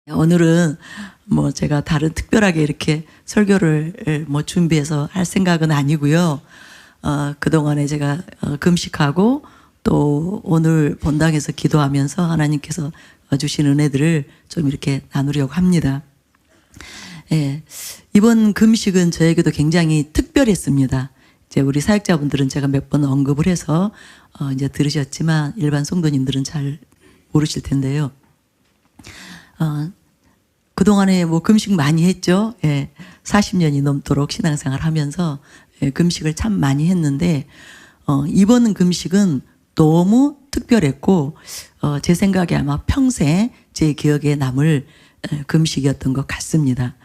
오늘은 뭐 제가 다른 특별하게 이렇게 설교를 뭐 준비해서 할 생각은 아니고요. 그동안에 제가 금식하고 또 오늘 본당에서 기도하면서 하나님께서 주신 은혜들을 좀 이렇게 나누려고 합니다. 예, 이번 금식은 저에게도 굉장히 특별했습니다. 이제 우리 사역자분들은 제가 몇 번 언급을 해서 이제 들으셨지만 일반 성도님들은 잘 모르실 텐데요. 그동안에 뭐 금식 많이 했죠. 예, 40년이 넘도록 신앙생활 하면서 금식을 참 많이 했는데, 이번 금식은 너무 특별했고, 제 생각에 아마 평생 제 기억에 남을 금식이었던 것 같습니다.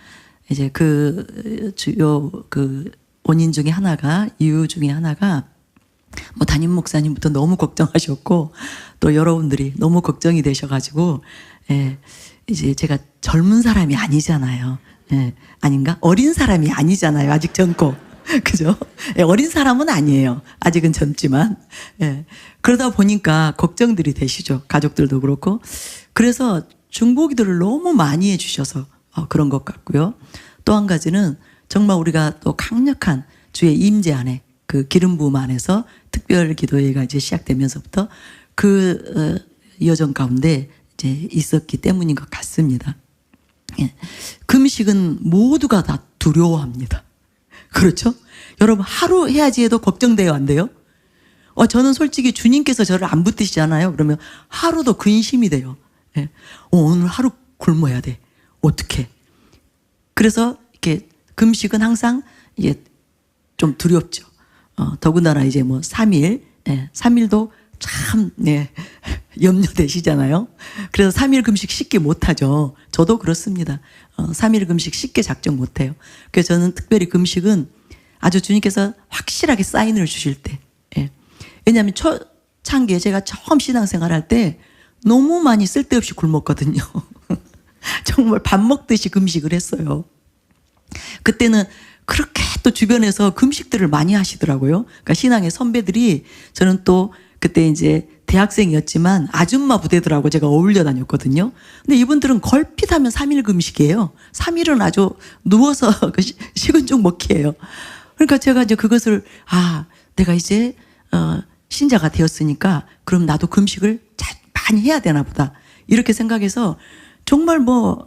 이제 그 주요 그 원인 중에 하나가, 이유 중에 하나가, 뭐 담임 목사님부터 너무 걱정하셨고, 또 여러분들이 너무 걱정이 되셔가지고, 예, 이제 제가 젊은 사람이 아니잖아요. 예, 아닌가? 어린 사람이 아니잖아요. 아직 젊고. 그죠? 예, 어린 사람은 아니에요. 아직은 젊지만. 예, 그러다 보니까 걱정들이 되시죠. 가족들도 그렇고. 그래서 중보기도를 너무 많이 해주셔서 그런 것 같고요. 또 한 가지는 정말 우리가 또 강력한 주의 임재 안에 그 기름 부음 안에서 특별 기도회가 이제 시작되면서부터 그 여정 가운데 이제 있었기 때문인 것 같습니다. 예. 금식은 모두가 다 두려워합니다. 그렇죠? 여러분 하루 해야지 해도 걱정돼요, 안 돼요? 저는 솔직히 주님께서 저를 안 붙드시잖아요. 그러면 하루도 근심이 돼요. 예. 오늘 하루 굶어야 돼. 어떻게? 그래서 이렇게 금식은 항상 이게 좀 두렵죠. 더군다나 이제 뭐 3일, 예, 3일도 참, 네, 염려되시잖아요. 그래서 3일 금식 쉽게 못하죠. 저도 그렇습니다. 3일 금식 쉽게 작정 못해요. 그래서 저는 특별히 금식은 아주 주님께서 확실하게 사인을 주실 때, 예. 왜냐하면 초창기에 제가 처음 신앙생활 할 때 너무 많이 쓸데없이 굶었거든요. 정말 밥 먹듯이 금식을 했어요. 그때는 그렇게 또 주변에서 금식들을 많이 하시더라고요. 그러니까 신앙의 선배들이, 저는 또 그때 이제 대학생이었지만 아줌마 부대들하고 제가 어울려 다녔거든요. 근데 이분들은 걸핏하면 3일 금식이에요. 3일은 아주 누워서 식은 죽 먹기예요. 그러니까 제가 이제 그것을, 내가 이제 신자가 되었으니까 그럼 나도 금식을 많이 해야 되나 보다, 이렇게 생각해서 정말 뭐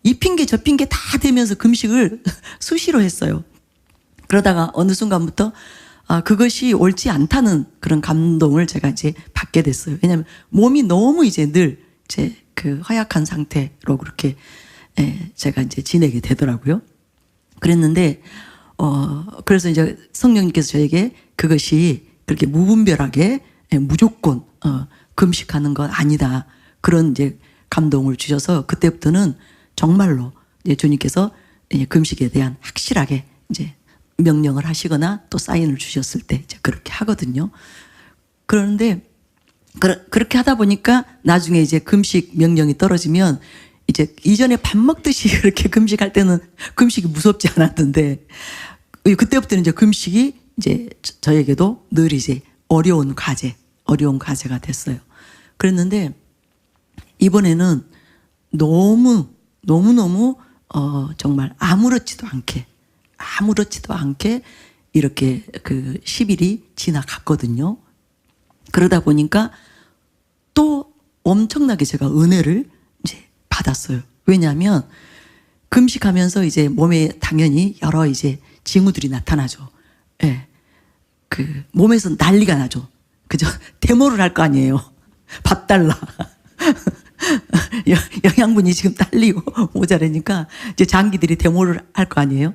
이 핑계 저 핑계 다 대면서 금식을 수시로 했어요. 그러다가 어느 순간부터 그것이 옳지 않다는 그런 감동을 제가 이제 받게 됐어요. 왜냐하면 몸이 너무 이제 늘 이제 그 허약한 상태로 그렇게 제가 이제 지내게 되더라고요. 그랬는데 그래서 이제 성령님께서 저에게 그것이 그렇게 무분별하게 무조건 금식하는 건 아니다, 그런 이제 감동을 주셔서 그때부터는 정말로 이제 주님께서 금식에 대한 확실하게 이제 명령을 하시거나 또 사인을 주셨을 때 이제 그렇게 하거든요. 그런데 그렇게 하다 보니까 나중에 이제 금식 명령이 떨어지면 이제 이전에 밥 먹듯이 그렇게 금식할 때는 금식이 무섭지 않았는데, 그때부터는 이제 금식이 이제 저에게도 늘 이제 어려운 과제가 됐어요. 그랬는데 이번에는 너무 정말 아무렇지도 않게 이렇게 그 10일이 지나갔거든요. 그러다 보니까 또 엄청나게 제가 은혜를 이제 받았어요. 왜냐하면 금식하면서 이제 몸에 당연히 여러 이제 징후들이 나타나죠. 예. 그 몸에서 난리가 나죠. 그죠? 데모를 할 거 아니에요. 밥 달라. 영양분이 지금 딸리고 모자라니까 이제 장기들이 데모를 할 거 아니에요.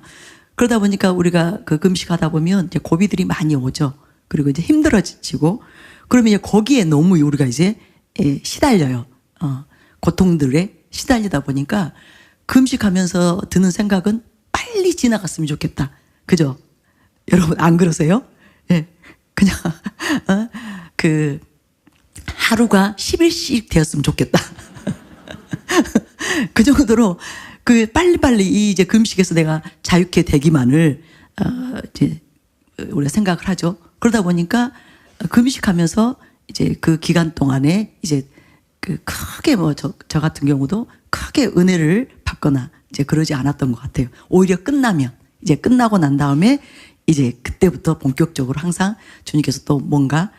그러다 보니까 우리가 그 금식하다 보면 이제 고비들이 많이 오죠. 그리고 이제 힘들어지고, 그러면 이제 거기에 너무 우리가 이제 시달려요. 고통들에 시달리다 보니까 금식하면서 드는 생각은 빨리 지나갔으면 좋겠다. 그죠? 여러분 안 그러세요? 예. 그냥 그 하루가 10일씩 되었으면 좋겠다. 그 정도로 그 빨리빨리 이제 금식에서 내가 자유케 되기만을 이제 우리가 생각을 하죠. 그러다 보니까 금식하면서 이제 그 기간 동안에 이제 그 크게 뭐 저 같은 경우도 큰 크게 은혜를 받거나 이제 그러지 않았던 것 같아요. 오히려 끝나면, 이제 끝나고 난 다음에 이제 그때부터 본격적으로 항상 주님께서 또 뭔가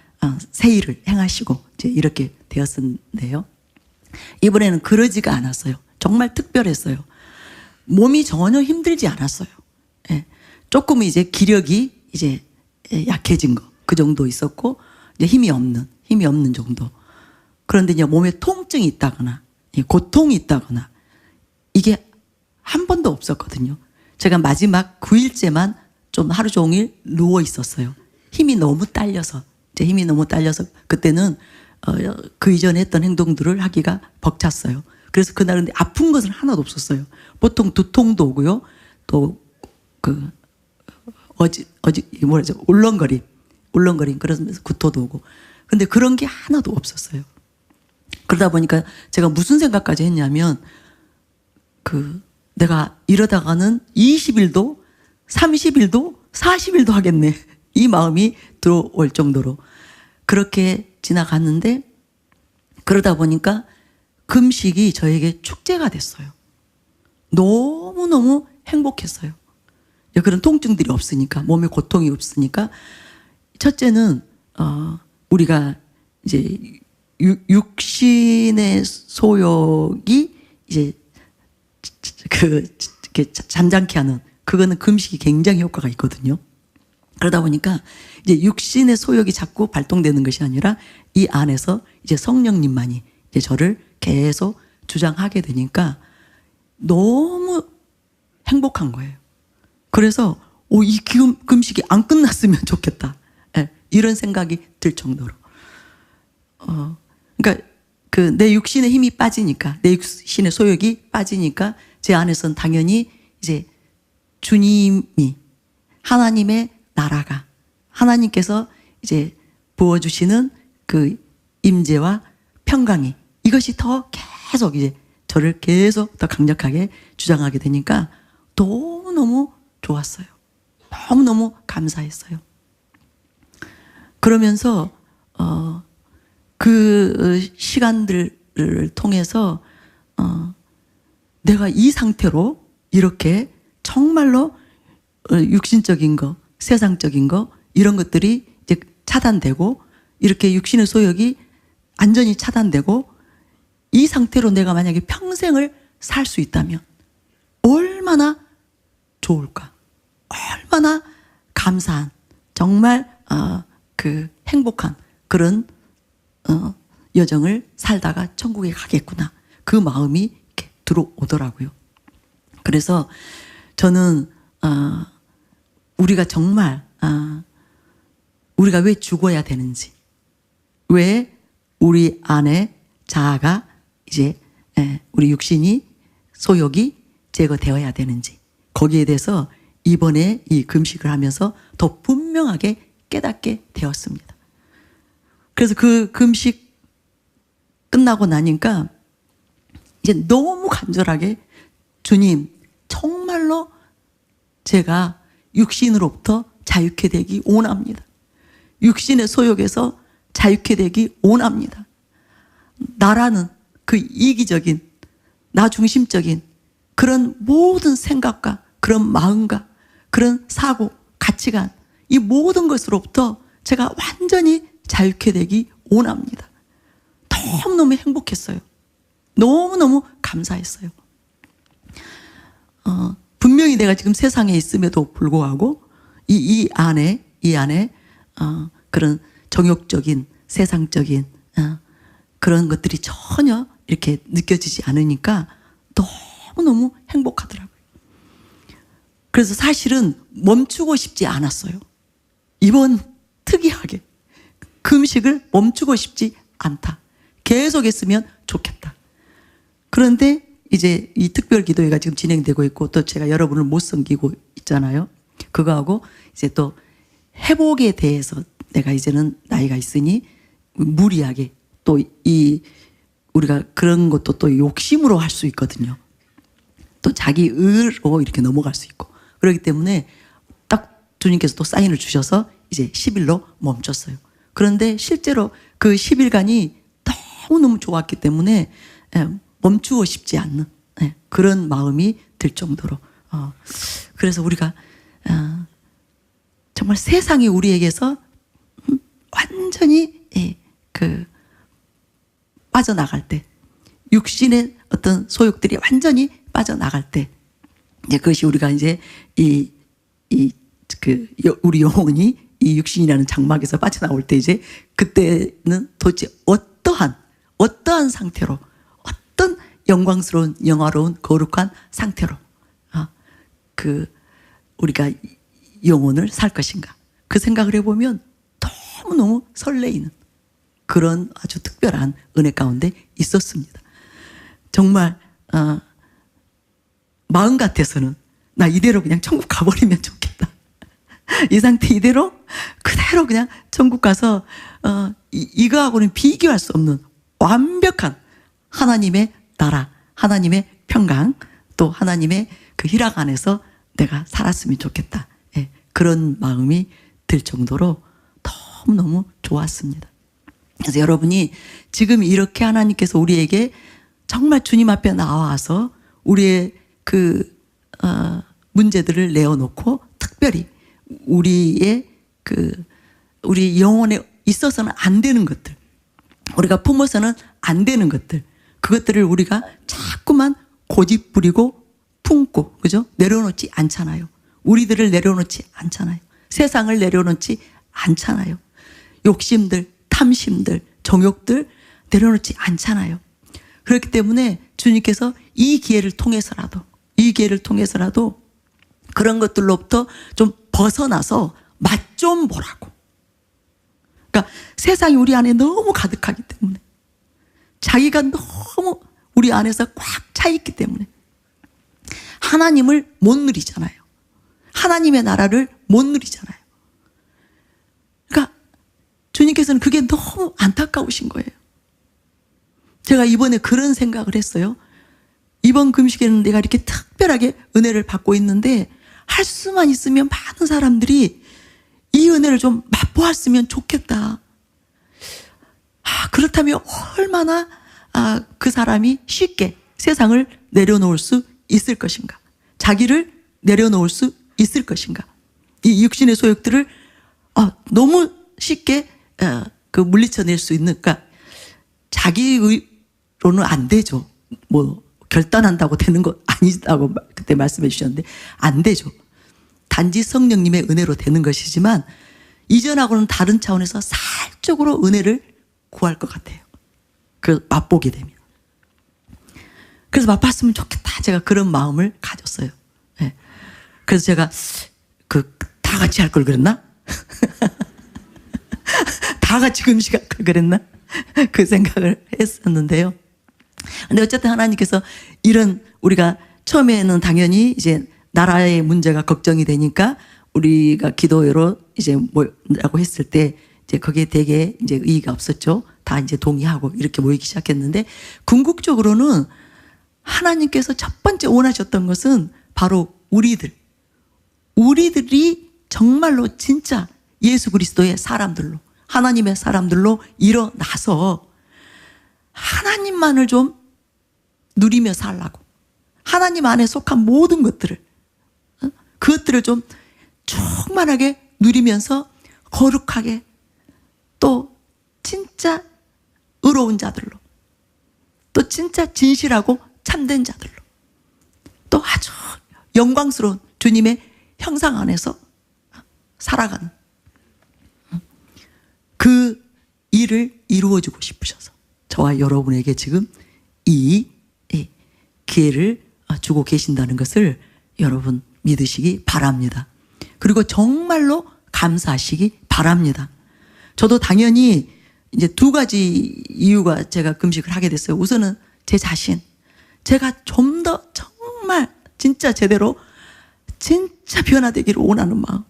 새 일을 행하시고 이제 이렇게 되었는데요. 이번에는 그러지가 않았어요. 정말 특별했어요. 몸이 전혀 힘들지 않았어요. 예. 조금 이제 기력이 이제 약해진 거, 그 정도 있었고, 이제 힘이 없는 정도. 그런데 이제 몸에 통증이 있다거나, 고통이 있다거나, 이게 한 번도 없었거든요. 제가 마지막 9일째만 좀 하루 종일 누워 있었어요. 힘이 너무 딸려서, 그때는 그 이전에 했던 행동들을 하기가 벅찼어요. 그래서 그날은 아픈 것은 하나도 없었어요. 보통 두통도 오고요. 또 울렁거림 그러면서 구토도 오고. 근데 그런 게 하나도 없었어요. 그러다 보니까 제가 무슨 생각까지 했냐면 내가 이러다가는 20일도 30일도 40일도 하겠네. 이 마음이 들어올 정도로 그렇게 지나갔는데, 그러다 보니까 금식이 저에게 축제가 됐어요. 너무너무 행복했어요. 그런 통증들이 없으니까, 몸에 고통이 없으니까. 첫째는 우리가 이제 육신의 소욕이 이제 이렇게 잠잠케 하는, 그거는 금식이 굉장히 효과가 있거든요. 그러다 보니까 이제 육신의 소욕이 자꾸 발동되는 것이 아니라 이 안에서 이제 성령님만이 이제 저를 계속 주장하게 되니까 너무 행복한 거예요. 그래서 이 금식이 안 끝났으면 좋겠다. 예, 이런 생각이 들 정도로. 그러니까 내 육신의 힘이 빠지니까, 내 육신의 소욕이 빠지니까 제 안에서는 당연히 이제 주님이, 하나님의 나라가, 하나님께서 이제 부어주시는 그 임재와 평강이, 이것이 더 계속 이제 저를 계속 더 강력하게 주장하게 되니까 너무너무 좋았어요. 너무너무 감사했어요. 그러면서 그 시간들을 통해서 내가 이 상태로 이렇게 정말로 육신적인 거, 세상적인 거, 이런 것들이 이제 차단되고, 이렇게 육신의 소욕이 완전히 차단되고, 이 상태로 내가 만약에 평생을 살 수 있다면 얼마나 좋을까? 얼마나 감사한, 정말 행복한 그런 여정을 살다가 천국에 가겠구나. 그 마음이 이렇게 들어오더라고요. 그래서 저는 우리가 정말 우리가 왜 죽어야 되는지, 왜 우리 안에 자아가 이제 우리 육신이, 소욕이 제거되어야 되는지, 거기에 대해서 이번에 이 금식을 하면서 더 분명하게 깨닫게 되었습니다. 그래서 그 금식 끝나고 나니까 이제 너무 간절하게, 주님, 정말로 제가 육신으로부터 자유케 되기 원합니다. 육신의 소욕에서 자유케 되기 원합니다. 나라는 그 이기적인, 나 중심적인 그런 모든 생각과 그런 마음과 그런 사고, 가치관, 이 모든 것으로부터 제가 완전히 자유케 되기 원합니다. 너무너무 행복했어요. 너무너무 감사했어요. 분명히 내가 지금 세상에 있음에도 불구하고 이 안에 그런 정욕적인, 세상적인 그런 것들이 전혀 이렇게 느껴지지 않으니까 너무너무 행복하더라고요. 그래서 사실은 멈추고 싶지 않았어요. 이번 특이하게 금식을 멈추고 싶지 않다. 계속 했으면 좋겠다. 그런데 이제 이 특별 기도회가 지금 진행되고 있고, 또 제가 여러분을 못 섬기고 있잖아요. 그거하고 이제 또 회복에 대해서 내가 이제는 나이가 있으니 무리하게 또 우리가 그런 것도 또 욕심으로 할 수 있거든요. 또 자기 의로 이렇게 넘어갈 수 있고. 그렇기 때문에 딱 주님께서 또 사인을 주셔서 이제 10일로 멈췄어요. 그런데 실제로 그 10일간이 너무너무 좋았기 때문에 멈추고 싶지 않는 그런 마음이 들 정도로 그래서 우리가 정말 세상이 우리에게서 완전히 빠져나갈 때, 육신의 어떤 소욕들이 완전히 빠져나갈 때, 이제 그것이 우리가 이제 우리 영혼이 이 육신이라는 장막에서 빠져나올 때, 이제 그때는 도대체 어떠한 상태로, 어떤 영광스러운, 영화로운, 거룩한 상태로 우리가 영혼을 살 것인가, 그 생각을 해보면 너무너무 설레이는 그런 아주 특별한 은혜 가운데 있었습니다. 정말 마음 같아서는 나 이대로 그냥 천국 가버리면 좋겠다. 이 상태 이대로 그대로 그냥 천국 가서 이거하고는 비교할 수 없는 완벽한 하나님의 나라, 하나님의 평강, 또 하나님의 그 희락 안에서 내가 살았으면 좋겠다. 그런 마음이 들 정도로 너무너무 좋았습니다. 그래서 여러분이 지금 이렇게 하나님께서 우리에게 정말 주님 앞에 나와서 우리의 문제들을 내어놓고 특별히 우리 영혼에 있어서는 안 되는 것들, 우리가 품어서는 안 되는 것들, 그것들을 우리가 자꾸만 고집부리고 품고, 그죠? 내려놓지 않잖아요. 우리들을 내려놓지 않잖아요. 세상을 내려놓지 않잖아요. 욕심들, 탐심들, 정욕들 내려놓지 않잖아요. 그렇기 때문에 주님께서 이 기회를 통해서라도 그런 것들로부터 좀 벗어나서 맛 좀 보라고. 그러니까 세상이 우리 안에 너무 가득하기 때문에, 자기가 너무 우리 안에서 꽉 차 있기 때문에 하나님을 못 누리잖아요. 하나님의 나라를 못 누리잖아요. 그러니까 주님께서는 그게 너무 안타까우신 거예요. 제가 이번에 그런 생각을 했어요. 이번 금식에는 내가 이렇게 특별하게 은혜를 받고 있는데 할 수만 있으면 많은 사람들이 이 은혜를 좀 맛보았으면 좋겠다. 그렇다면 얼마나 그 사람이 쉽게 세상을 내려놓을 수 있을 것인가, 자기를 내려놓을 수 있을 것인가, 이 육신의 소욕들을 너무 쉽게 물리쳐낼 수 있는, 그러니까 자기로는 안 되죠. 뭐 결단한다고 되는 거 아니다고 그때 말씀해 주셨는데 안 되죠. 단지 성령님의 은혜로 되는 것이지만 이전하고는 다른 차원에서 살적으로 은혜를 구할 것 같아요. 그 맛보게 되면. 그래서 맛봤으면 좋겠다. 제가 그런 마음을 가졌어요. 네. 그래서 제가 다 같이 할 걸 그랬나? 다 같이 금식할 걸 그랬나? 그 생각을 했었는데요. 근데 어쨌든 하나님께서 이런, 우리가 처음에는 당연히 이제 나라의 문제가 걱정이 되니까 우리가 기도회로 이제 뭐라고 했을 때 이제 거기에 되게 이제 의의가 없었죠. 다 이제 동의하고 이렇게 모이기 시작했는데, 궁극적으로는 하나님께서 첫 번째 원하셨던 것은 바로 우리들이 정말로 진짜 예수 그리스도의 사람들로, 하나님의 사람들로 일어나서 하나님만을 좀 누리며 살라고, 하나님 안에 속한 모든 것들을, 그것들을 좀 충만하게 누리면서 거룩하게, 또 진짜 의로운 자들로, 또 진짜 진실하고 참된 자들로, 또 아주 영광스러운 주님의 형상 안에서 살아가는 그 일을 이루어주고 싶으셔서 저와 여러분에게 지금 이 기회를 주고 계신다는 것을 여러분 믿으시기 바랍니다. 그리고 정말로 감사하시기 바랍니다. 저도 당연히 이제 두 가지 이유가 제가 금식을 하게 됐어요. 우선은 제 자신, 제가 좀 더 정말 진짜 제대로 진짜 변화되기를 원하는 마음,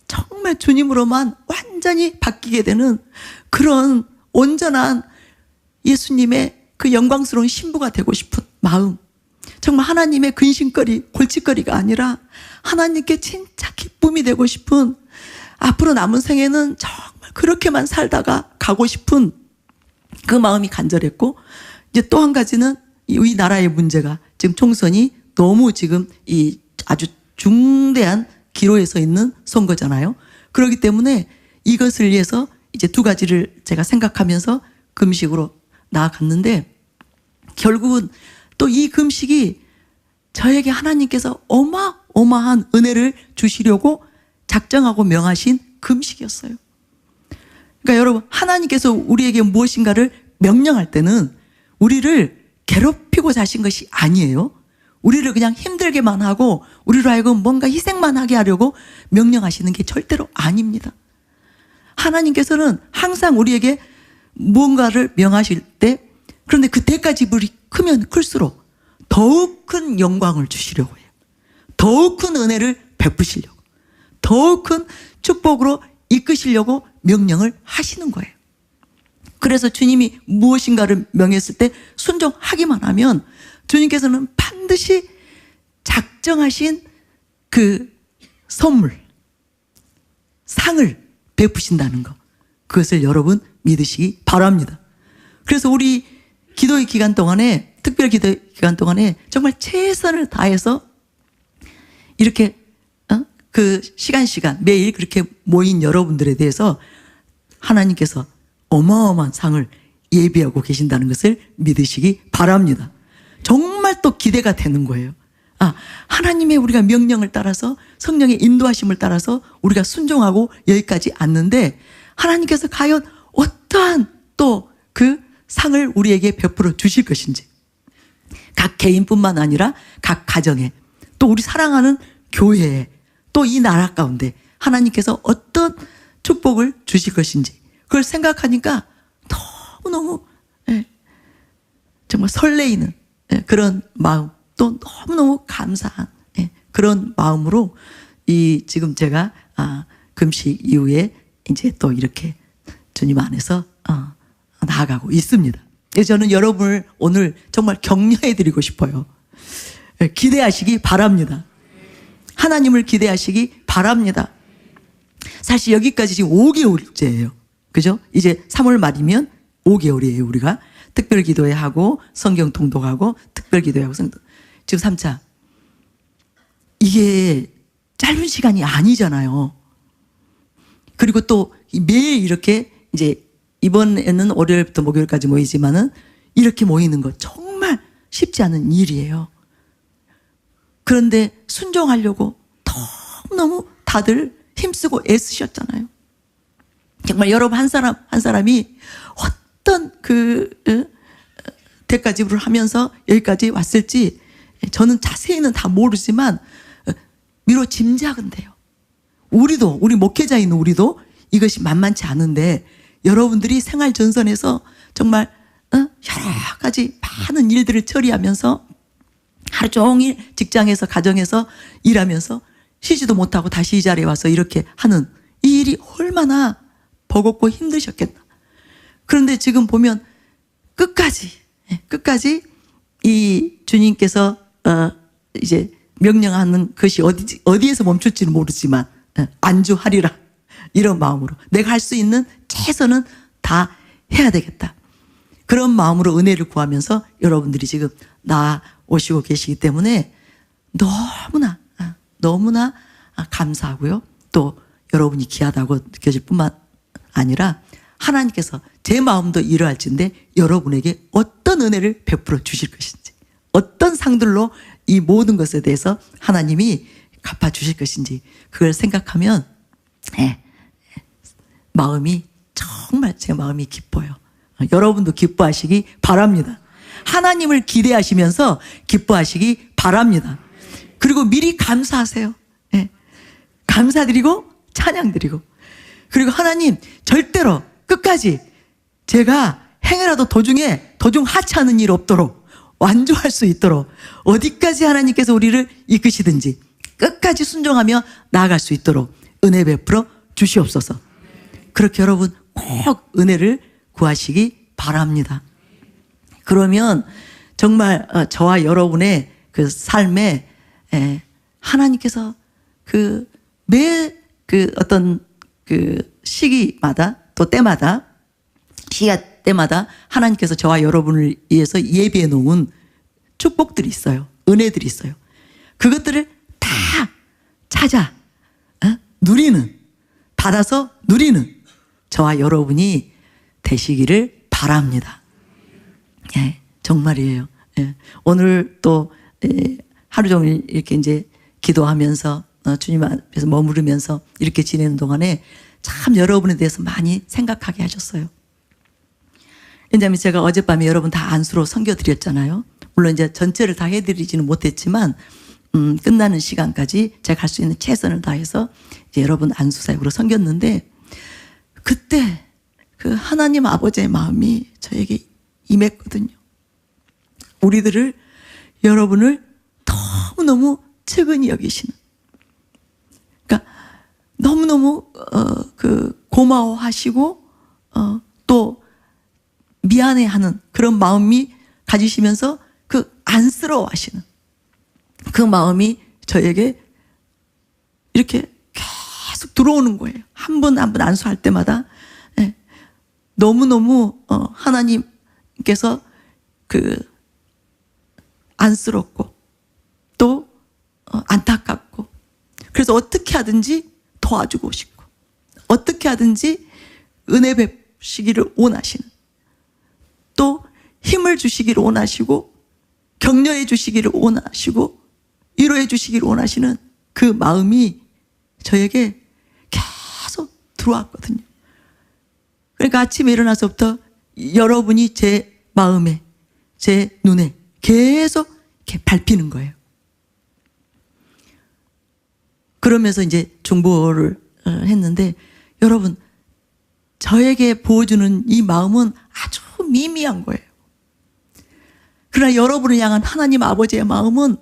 정말 주님으로만 완전히 바뀌게 되는 그런 온전한 예수님의 그 영광스러운 신부가 되고 싶은 마음, 정말 하나님의 근심거리, 골칫거리가 아니라 하나님께 진짜 기쁨이 되고 싶은, 앞으로 남은 생에는 정말 그렇게만 살다가 가고 싶은 그 마음이 간절했고, 이제 또 한 가지는 이 나라의 문제가 지금 총선이 너무 지금 이 아주 중대한 기로에 서 있는 선거잖아요. 그렇기 때문에 이것을 위해서 이제 두 가지를 제가 생각하면서 금식으로 나아갔는데, 결국은 또 이 금식이 저에게 하나님께서 어마어마한 은혜를 주시려고 작정하고 명하신 금식이었어요. 그러니까 여러분, 하나님께서 우리에게 무엇인가를 명령할 때는 우리를 괴롭히고자 하신 것이 아니에요. 우리를 그냥 힘들게만 하고 우리로 하여금 뭔가 희생만 하게 하려고 명령하시는 게 절대로 아닙니다. 하나님께서는 항상 우리에게 무언가를 명하실 때, 그런데 그때까지 물이 크면 클수록 더욱 큰 영광을 주시려고 해요. 더욱 큰 은혜를 베푸시려고, 더욱 큰 축복으로 이끄시려고 명령을 하시는 거예요. 그래서 주님이 무엇인가를 명했을 때 순종하기만 하면 주님께서는 반드시 작정하신 그 선물, 상을 베푸신다는 것, 그것을 여러분 믿으시기 바랍니다. 그래서 우리 기도의 기간 동안에, 특별 기도의 기간 동안에 정말 최선을 다해서 이렇게 그 시간 매일 그렇게 모인 여러분들에 대해서 하나님께서 어마어마한 상을 예비하고 계신다는 것을 믿으시기 바랍니다. 정말 또 기대가 되는 거예요. 하나님의 우리가 명령을 따라서, 성령의 인도하심을 따라서 우리가 순종하고 여기까지 왔는데, 하나님께서 과연 어떠한 또 그 상을 우리에게 베풀어 주실 것인지, 각 개인뿐만 아니라 각 가정에, 또 우리 사랑하는 교회에, 또 이 나라 가운데 하나님께서 어떤 축복을 주실 것인지, 그걸 생각하니까 너무너무 정말 설레이는 그런 마음, 또 너무너무 감사한 그런 마음으로 이 지금 제가 금식 이후에 이제 또 이렇게 주님 안에서 나아가고 있습니다. 저는 여러분을 오늘 정말 격려해 드리고 싶어요. 기대하시기 바랍니다. 하나님을 기대하시기 바랍니다. 사실 여기까지 지금 5개월째예요. 그죠? 이제 3월 말이면 5개월이에요. 우리가 특별 기도회 하고 성경 통독하고 특별 기도회 하고 성경, 지금 3차. 이게 짧은 시간이 아니잖아요. 그리고 또 매일 이렇게 이제 이번에는 월요일부터 목요일까지 모이지만은 이렇게 모이는 거 정말 쉽지 않은 일이에요. 그런데 순종하려고 너무너무 다들 힘쓰고 애쓰셨잖아요. 정말 여러분 한 사람 한 사람이 어떤 그 대가지불을 하면서 여기까지 왔을지 저는 자세히는 다 모르지만 미로 짐작은 돼요. 우리도, 우리 목회자인 우리도 이것이 만만치 않은데, 여러분들이 생활 전선에서 정말 여러 가지 많은 일들을 처리하면서 하루 종일 직장에서 가정에서 일하면서 쉬지도 못하고 다시 이 자리에 와서 이렇게 하는 이 일이 얼마나 버겁고 힘드셨겠나. 그런데 지금 보면 끝까지 이 주님께서 이제 명령하는 것이 어디에서 멈출지는 모르지만 안주하리라, 이런 마음으로 내가 할 수 있는 최선은 다 해야 되겠다, 그런 마음으로 은혜를 구하면서 여러분들이 지금 나오시고 계시기 때문에 너무나 감사하고요. 또 여러분이 귀하다고 느껴질 뿐만 아니라 하나님께서 제 마음도 이러할진데 여러분에게 어떤 은혜를 베풀어 주실 것인지, 어떤 상들로 이 모든 것에 대해서 하나님이 갚아 주실 것인지, 그걸 생각하면 마음이 정말 제 마음이 기뻐요. 여러분도 기뻐하시기 바랍니다. 하나님을 기대하시면서 기뻐하시기 바랍니다. 그리고 미리 감사하세요. 감사드리고 찬양드리고, 그리고 하나님 절대로 끝까지 제가 행여라도 도중 하찮은 일 없도록, 완주할 수 있도록 어디까지 하나님께서 우리를 이끄시든지 끝까지 순종하며 나아갈 수 있도록 은혜 베풀어 주시옵소서. 그렇게 여러분 꼭 은혜를 구하시기 바랍니다. 그러면 정말 저와 여러분의 그 삶에 하나님께서 매 어떤 시기마다 또 때마다 하나님께서 저와 여러분을 위해서 예비해 놓은 축복들이 있어요. 은혜들이 있어요. 그것들을 다 찾아 누리는, 받아서 누리는 저와 여러분이 되시기를 바랍니다. 예, 정말이에요. 예, 오늘 또 하루 종일 이렇게 이제 기도하면서 주님 앞에서 머무르면서 이렇게 지내는 동안에 참 여러분에 대해서 많이 생각하게 하셨어요. 왜냐하면 제가 어젯밤에 여러분 다 안수로 섬겨드렸잖아요. 물론 이제 전체를 다 해드리지는 못했지만 끝나는 시간까지 제가 할 수 있는 최선을 다해서 이제 여러분 안수 사역으로 섬겼는데, 그때 그 하나님 아버지의 마음이 저에게 임했거든요. 우리들을, 여러분을 너무너무 측은히 여기시는, 그러니까 너무너무 고마워하시고 또 미안해하는 그런 마음이 가지시면서 그 안쓰러워하시는 그 마음이 저에게 이렇게 계속 들어오는 거예요. 한 번 한 번 안수할 때마다. 예, 너무너무 하나님께서 그 안쓰럽고 또 안타깝고, 그래서 어떻게 하든지 도와주고 싶고 어떻게 하든지 은혜 베푸시기를 원하시는, 또 힘을 주시기를 원하시고 격려해 주시기를 원하시고 위로해 주시기를 원하시는 그 마음이 저에게 계속 들어왔거든요. 그러니까 아침에 일어나서부터 여러분이 제 마음에, 제 눈에 계속 이렇게 밟히는 거예요. 그러면서 이제 중보를 했는데, 여러분 저에게 보여주는 이 마음은 아주 미미한 거예요. 그러나 여러분을 향한 하나님 아버지의 마음은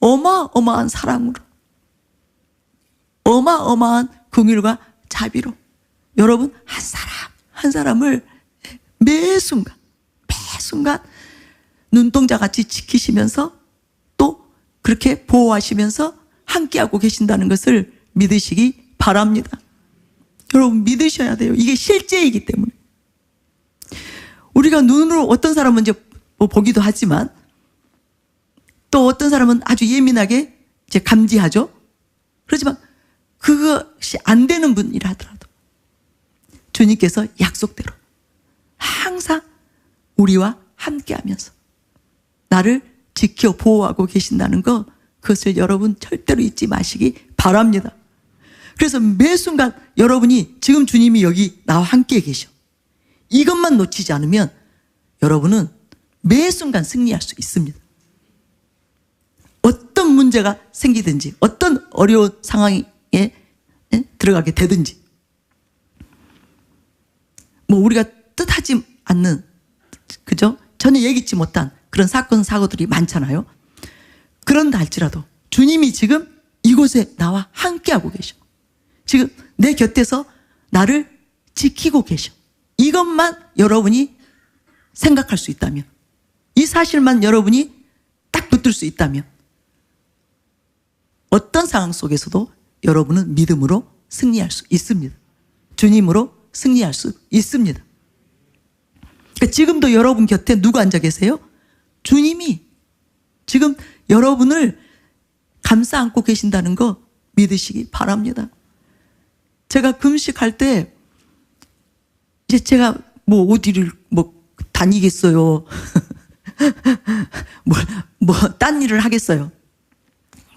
어마어마한 사랑으로, 어마어마한 긍휼과 자비로 여러분 한 사람 한 사람을 매 순간 눈동자같이 지키시면서 또 그렇게 보호하시면서 함께하고 계신다는 것을 믿으시기 바랍니다. 여러분 믿으셔야 돼요. 이게 실제이기 때문에. 우리가 눈으로 어떤 사람은 이제 보기도 하지만 또 어떤 사람은 아주 예민하게 이제 감지하죠. 그렇지만 그것이 안 되는 분이라 하더라도 주님께서 약속대로 항상 우리와 함께하면서 나를 지켜 보호하고 계신다는 거, 그것을 여러분 절대로 잊지 마시기 바랍니다. 그래서 매 순간 여러분이 지금 주님이 여기 나와 함께 계셔, 이것만 놓치지 않으면 여러분은 매 순간 승리할 수 있습니다. 어떤 문제가 생기든지 어떤 어려운 상황에 들어가게 되든지, 뭐 우리가 뜻하지 않는, 그죠? 전혀 예기치 못한 그런 사건 사고들이 많잖아요. 그런다 할지라도 주님이 지금 이곳에 나와 함께하고 계셔. 지금 내 곁에서 나를 지키고 계셔. 이것만 여러분이 생각할 수 있다면, 이 사실만 여러분이 딱 붙들 수 있다면 어떤 상황 속에서도 여러분은 믿음으로 승리할 수 있습니다. 주님으로 승리할 수 있습니다. 그러니까 지금도 여러분 곁에 누구 앉아 계세요? 주님이 지금 여러분을 감싸 안고 계신다는 거 믿으시기 바랍니다. 제가 금식할 때 이제 제가 뭐 어디를 뭐 다니겠어요. 딴 일을 하겠어요.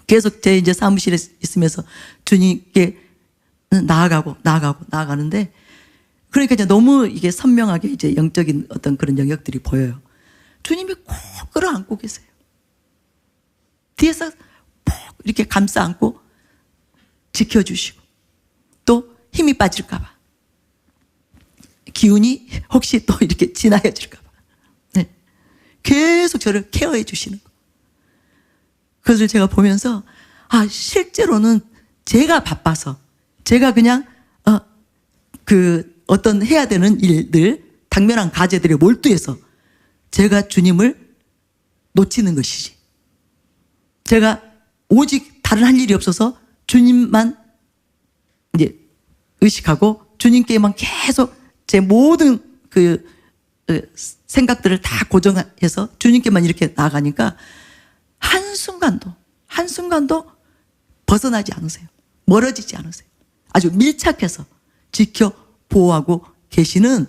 계속 제 이제 사무실에 있으면서 주님께 나아가는데, 그러니까 이제 너무 이게 선명하게 이제 영적인 어떤 그런 영역들이 보여요. 주님이 꼭 끌어안고 계세요. 뒤에서 꼭 이렇게 감싸 안고 지켜주시고, 또 힘이 빠질까봐, 기운이 혹시 또 이렇게 지나쳐질까봐 계속 저를 케어해 주시는 거. 그것을 제가 보면서 실제로는 제가 바빠서, 제가 그냥 어떤 해야 되는 일들, 당면한 과제들에 몰두해서 제가 주님을 놓치는 것이지, 제가 오직 다른 할 일이 없어서 주님만 이제 의식하고 주님께만 계속 제 모든 그 생각들을 다 고정해서 주님께만 이렇게 나아가니까 한순간도 벗어나지 않으세요. 멀어지지 않으세요. 아주 밀착해서 지켜 보호하고 계시는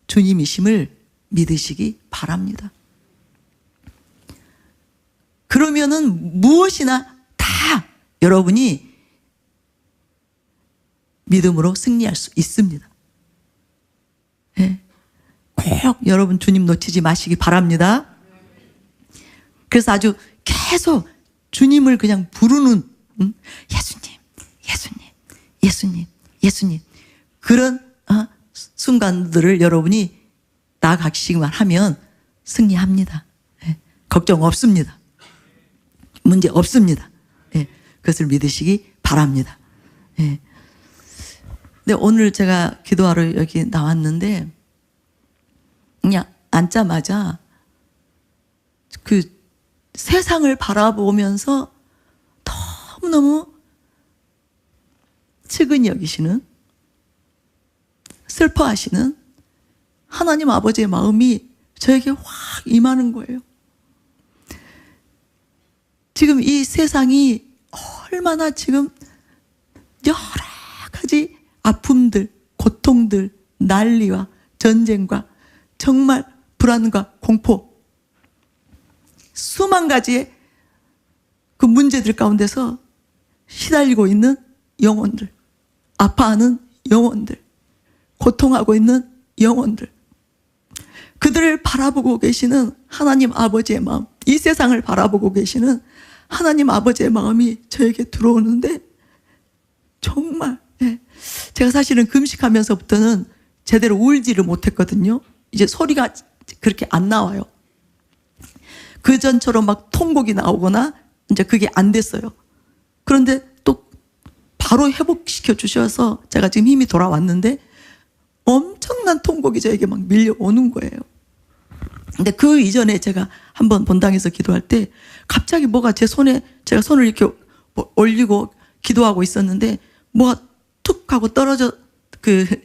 주님이심을 믿으시기 바랍니다. 그러면은 무엇이나 다 여러분이 믿음으로 승리할 수 있습니다. 네. 꼭 여러분 주님 놓치지 마시기 바랍니다. 그래서 아주 계속 주님을 그냥 부르는 예수님 그런 순간들을 여러분이 나아가시기만 하면 승리합니다. 네. 걱정 없습니다. 문제 없습니다. 네. 그것을 믿으시기 바랍니다. 네. 근데 오늘 제가 기도하러 여기 나왔는데 그냥 앉자마자 그 세상을 바라보면서 너무너무 측은히 여기시는, 슬퍼하시는 하나님 아버지의 마음이 저에게 확 임하는 거예요. 지금 이 세상이 얼마나 지금 여러 가지 아픔들, 고통들, 난리와 전쟁과 정말 불안과 공포, 수만 가지의 그 문제들 가운데서 시달리고 있는 영혼들, 아파하는 영혼들, 고통하고 있는 영혼들, 그들을 바라보고 계시는 하나님 아버지의 마음, 이 세상을 바라보고 계시는 하나님 아버지의 마음이 저에게 들어오는데 정말 제가 사실은 금식하면서부터는 제대로 울지를 못했거든요. 이제 소리가 그렇게 안 나와요. 그전처럼 막 통곡이 나오거나 이제 그게 안 됐어요. 그런데 또 바로 회복시켜 주셔서 제가 지금 힘이 돌아왔는데 엄청난 통곡이 저에게 막 밀려오는 거예요. 근데 그 이전에 제가 한번 본당에서 기도할 때 갑자기 뭐가 제 손에, 제가 손을 이렇게 올리고 기도하고 있었는데 뭐가 툭 하고 떨어져,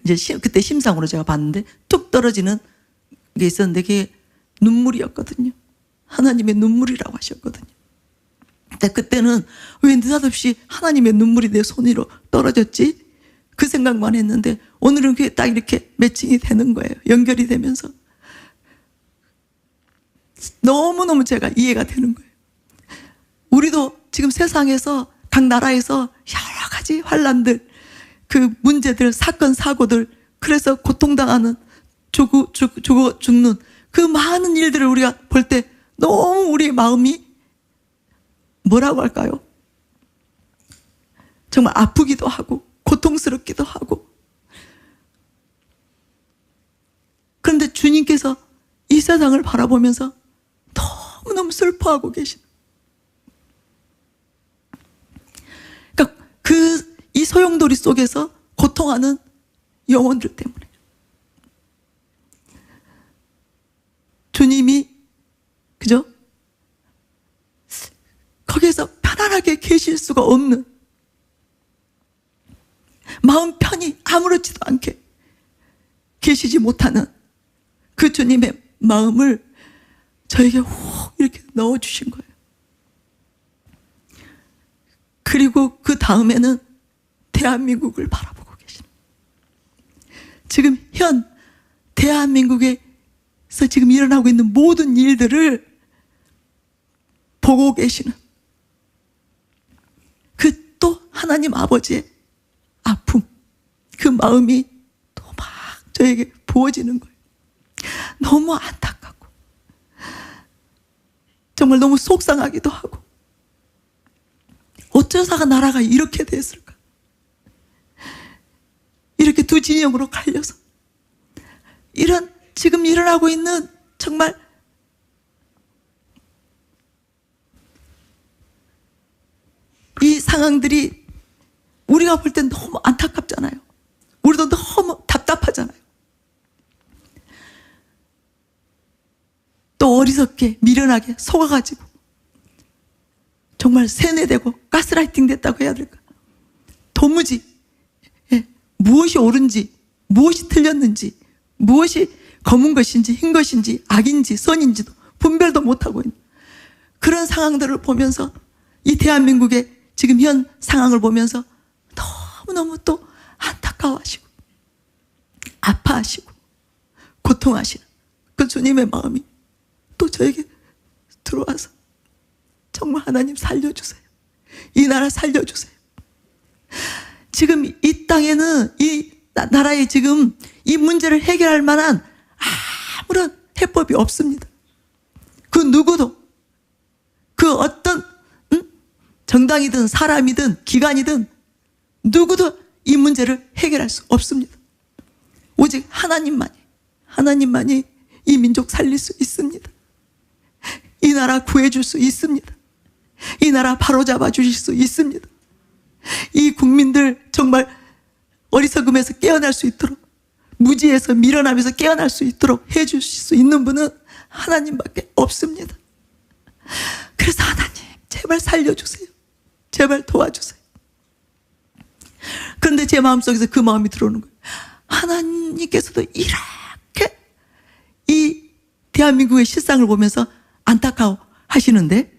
이제 그때 심상으로 제가 봤는데 툭 떨어지는 게 있었는데 그게 눈물이었거든요. 하나님의 눈물이라고 하셨거든요. 근데 그때는 왜 느닷없이 하나님의 눈물이 내 손 위로 떨어졌지? 그 생각만 했는데 오늘은 그게 딱 이렇게 매칭이 되는 거예요. 연결이 되면서 너무너무 제가 이해가 되는 거예요. 우리도 지금 세상에서 각 나라에서 여러 가지 환란들, 그 문제들, 사건, 사고들, 그래서 고통당하는, 죽는 그 많은 일들을 우리가 볼 때 너무 우리의 마음이 뭐라고 할까요? 정말 아프기도 하고 고통스럽기도 하고. 그런데 주님께서 이 세상을 바라보면서 너무너무 슬퍼하고 계신, 그러니까 이 소용돌이 속에서 고통하는 영혼들 때문에 주님이 그죠? 거기에서 편안하게 계실 수가 없는, 마음 편히 아무렇지도 않게 계시지 못하는 그 주님의 마음을 저에게 훅 이렇게 넣어주신 거예요. 그리고 그 다음에는 대한민국을 바라보고 계시는, 지금 현 대한민국에서 지금 일어나고 있는 모든 일들을 보고 계시는 그 또 하나님 아버지의 아픔, 그 마음이 또 막 저에게 부어지는 거예요. 너무 안타깝고 정말 너무 속상하기도 하고, 어쩌다가 나라가 이렇게 됐을까? 이렇게 두 진영으로 갈려서 이런 지금 일어나고 있는 정말 이 상황들이 우리가 볼 땐 너무 안타깝잖아요. 우리도 너무 답답하잖아요. 또 어리석게 미련하게 속아가지고 정말 세뇌되고 가스라이팅 됐다고 해야 될까? 도무지 무엇이 옳은지 무엇이 틀렸는지 무엇이 검은 것인지 흰 것인지 악인지 선인지도 분별도 못하고 있는 그런 상황들을 보면서 이 대한민국의 지금 현 상황을 보면서 너무너무 또 안타까워하시고 아파하시고 고통하시는 그 주님의 마음이 또 저에게 들어와서 정말 하나님 살려주세요. 이 나라 살려주세요. 지금 이 땅에는 이 나라에 지금 이 문제를 해결할 만한 아무런 해법이 없습니다. 그 누구도 그 어떤 정당이든 사람이든 기관이든 누구도 이 문제를 해결할 수 없습니다. 오직 하나님만이 이 민족 살릴 수 있습니다. 이 나라 구해줄 수 있습니다. 이 나라 바로잡아 주실 수 있습니다. 이 국민들 정말 어리석음에서 깨어날 수 있도록 무지에서 밀어나면서 깨어날 수 있도록 해주실 수 있는 분은 하나님밖에 없습니다. 그래서 하나님 제발 살려주세요. 제발 도와주세요. 그런데 제 마음속에서 그 마음이 들어오는 거예요. 하나님께서도 이렇게 이 대한민국의 실상을 보면서 안타까워 하시는데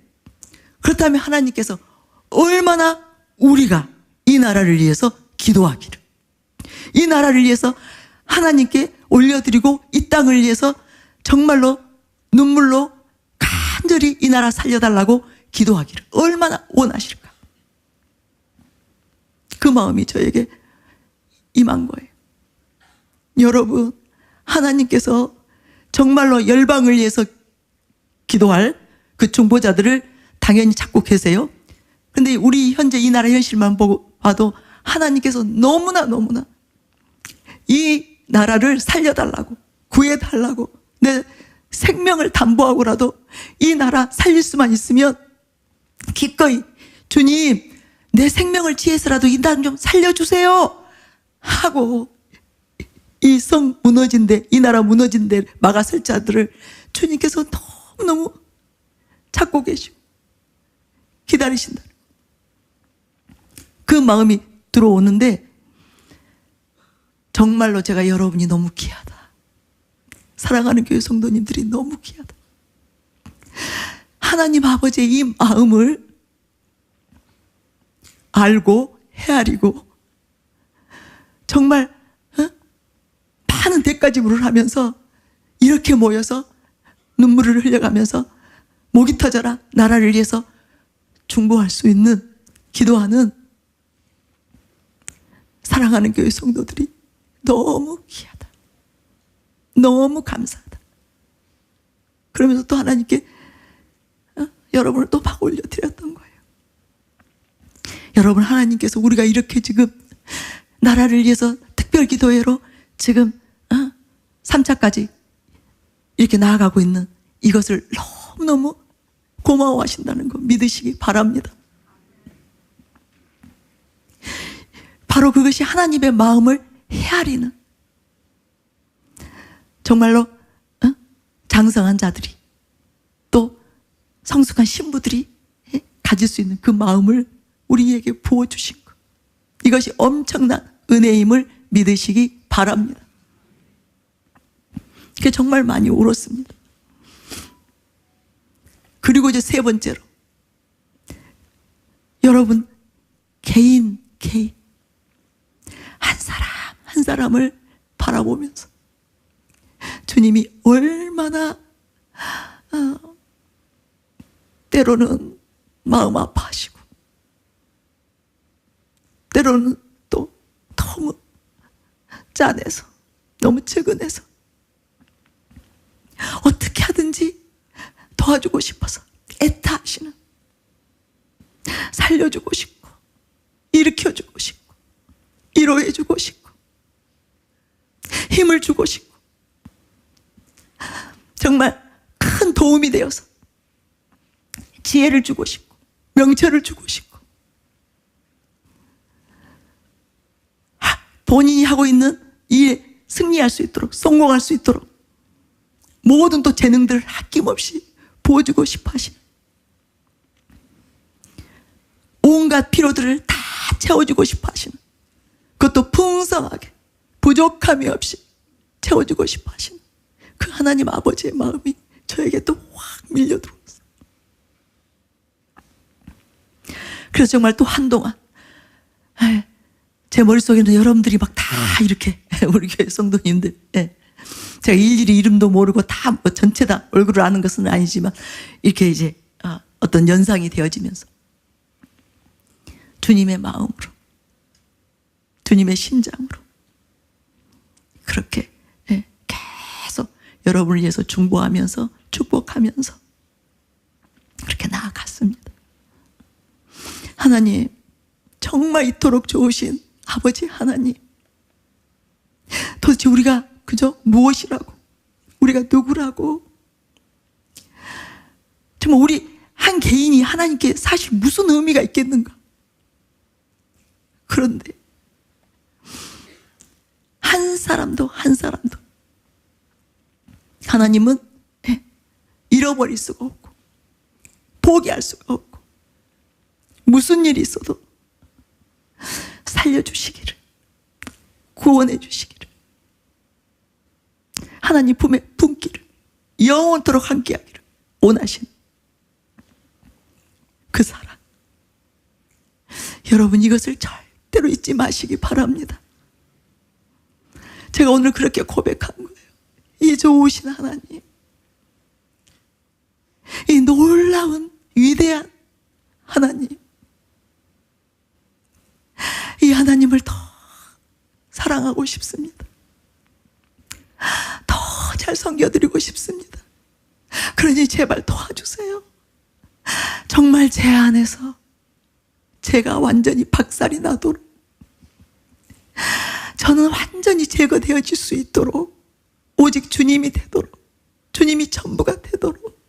그렇다면 하나님께서 얼마나 우리가 이 나라를 위해서 기도하기를 이 나라를 위해서 하나님께 올려드리고 이 땅을 위해서 정말로 눈물로 간절히 이 나라 살려달라고 기도하기를 얼마나 원하실까. 그 마음이 저에게 임한 거예요. 여러분 하나님께서 정말로 열방을 위해서 기도할 그 중보자들을 당연히 찾고 계세요. 그런데 우리 현재 이 나라 현실만 봐도 하나님께서 너무나 이 나라를 살려달라고 구해달라고 내 생명을 담보하고라도 이 나라 살릴 수만 있으면 기꺼이 주님 내 생명을 취해서라도 이 나라 좀 살려주세요 하고 이 성 무너진 데 이 나라 무너진 데 막아설 자들을 주님께서 너무너무 찾고 계시고 기다리신다. 그 마음이 들어오는데 정말로 제가 여러분이 너무 귀하다. 사랑하는 교회 성도님들이 너무 귀하다. 하나님 아버지의 이 마음을 알고 헤아리고 정말 많은 대가지불을 하면서 이렇게 모여서 눈물을 흘려가면서 목이 터져라 나라를 위해서 중보할 수 있는 기도하는 사랑하는 교회 성도들이 너무 귀하다. 너무 감사하다. 그러면서 또 하나님께 여러분을 또 막 올려드렸던 거예요. 여러분 하나님께서 우리가 이렇게 지금 나라를 위해서 특별 기도회로 지금 3차까지 이렇게 나아가고 있는 이것을 너무너무 고마워하신다는 거 믿으시기 바랍니다. 바로 그것이 하나님의 마음을 헤아리는 정말로 장성한 자들이 또 성숙한 신부들이 가질 수 있는 그 마음을 우리에게 부어주신 것. 이것이 엄청난 은혜임을 믿으시기 바랍니다. 그게 정말 많이 울었습니다. 그리고 이제 세 번째로 여러분 개인 한 사람 한 사람을 바라보면서 주님이 얼마나 때로는 마음 아파하시고 때로는 또 너무 짠해서 너무 측은해서 어떻게 하든지 도와주고 싶어서 애타하시는 살려주고 싶고 일으켜주고 싶고 위로해주고 싶고 힘을 주고 싶고 정말 큰 도움이 되어서 지혜를 주고 싶고 명철을 주고 싶고 본인이 하고 있는 일에 승리할 수 있도록 성공할 수 있도록 모든 또 재능들을 아낌없이 부어주고 싶어 하시는 온갖 필요들을 다 채워주고 싶어 하시는 그것도 풍성하게 부족함이 없이 채워주고 싶어 하시는 그 하나님 아버지의 마음이 저에게 또 확 밀려들어왔어요. 그래서 정말 또 한동안 제 머릿속에는 여러분들이 막 다 이렇게 우리 교회 성도님들, 제가 일일이 이름도 모르고 다 뭐 전체 다 얼굴을 아는 것은 아니지만 이렇게 이제 어떤 연상이 되어지면서 주님의 마음으로, 주님의 심장으로 그렇게 계속 여러분을 위해서 중보하면서 축복하면서 그렇게 나아갔습니다. 하나님, 정말 이토록 좋으신 아버지 하나님, 도대체 우리가 그저 무엇이라고, 우리가 누구라고, 정말 우리 한 개인이 하나님께 사실 무슨 의미가 있겠는가. 그런데 한 사람도 하나님은 잃어버릴 수가 없고 포기할 수가 없고 무슨 일이 있어도 살려주시기를, 구원해 주시기를, 하나님 품에 품기를, 영원토록 함께하기를 원하신 그 사랑, 여러분 이것을 절대로 잊지 마시기 바랍니다. 제가 오늘 그렇게 고백한 거예요. 이 좋으신 하나님, 이 놀라운 위대한 하나님, 이 하나님을 더 사랑하고 싶습니다. 더 잘 섬겨드리고 싶습니다. 그러니 제발 도와주세요. 정말 제 안에서 제가 완전히 박살이 나도록, 저는 완전히 제거되어질 수 있도록, 오직 주님이 되도록, 주님이 전부가 되도록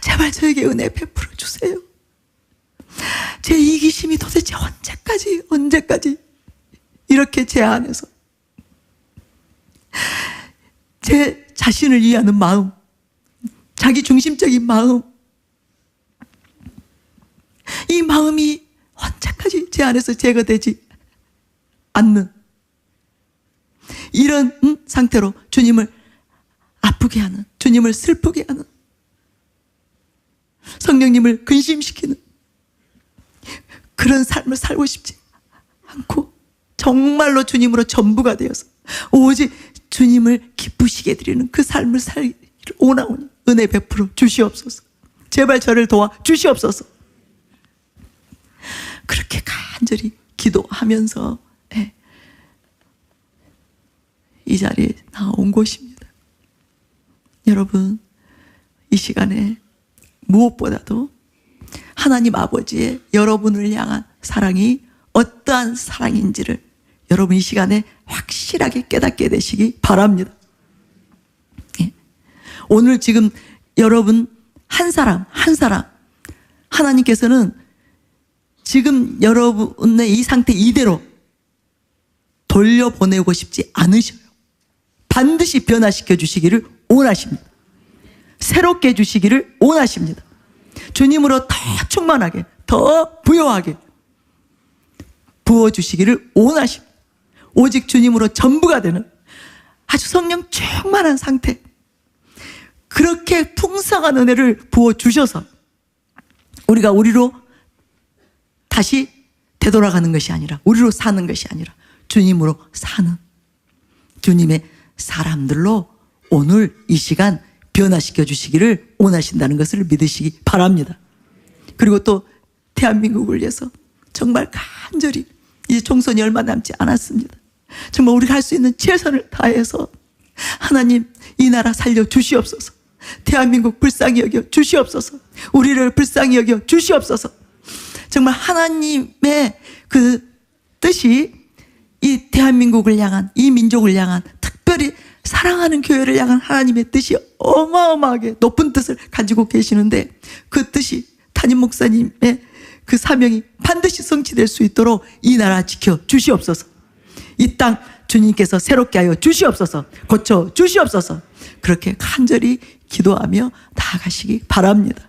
제발 저에게 은혜 베풀어 주세요. 제 이기심이 도대체 언제까지 이렇게 제 안에서 제 자신을 이해하는 마음, 자기 중심적인 마음, 이 마음이 언제까지 제 안에서 제거되지 않는 이런 상태로 주님을 아프게 하는, 주님을 슬프게 하는, 성령님을 근심시키는 그런 삶을 살고 싶지 않고 정말로 주님으로 전부가 되어서 오직 주님을 기쁘시게 드리는 그 삶을 살기를 원하오니 은혜 베풀어 주시옵소서. 제발 저를 도와 주시옵소서. 그렇게 간절히 기도하면서 이 자리에 나온 것입니다. 여러분, 이 시간에 무엇보다도 하나님 아버지의 여러분을 향한 사랑이 어떠한 사랑인지를 여러분 이 시간에 확실하게 깨닫게 되시기 바랍니다. 오늘 지금 여러분 한 사람 하나님께서는 지금 여러분의 이 상태 이대로 돌려보내고 싶지 않으셔요. 반드시 변화시켜 주시기를 원하십니다. 새롭게 해주시기를 원하십니다. 주님으로 더 충만하게, 더 부요하게 부어주시기를 원하십니다. 오직 주님으로 전부가 되는 아주 성령 충만한 상태, 그렇게 풍성한 은혜를 부어주셔서 우리가 우리로 다시 되돌아가는 것이 아니라, 우리로 사는 것이 아니라 주님으로 사는 주님의 사람들로 오늘 이 시간 변화시켜 주시기를 원하신다는 것을 믿으시기 바랍니다. 그리고 또 대한민국을 위해서 정말 간절히, 이제 총선이 얼마 남지 않았습니다. 정말 우리가 할 수 있는 최선을 다해서 하나님 이 나라 살려 주시옵소서. 대한민국 불쌍히 여겨 주시옵소서. 우리를 불쌍히 여겨 주시옵소서. 정말 하나님의 그 뜻이 이 대한민국을 향한, 이 민족을 향한, 특별히 사랑하는 교회를 향한 하나님의 뜻이 어마어마하게 높은 뜻을 가지고 계시는데, 그 뜻이 담임 목사님의 그 사명이 반드시 성취될 수 있도록 이 나라 지켜 주시옵소서. 이 땅 주님께서 새롭게 하여 주시옵소서. 고쳐 주시옵소서. 그렇게 간절히 기도하며 나아가시기 바랍니다.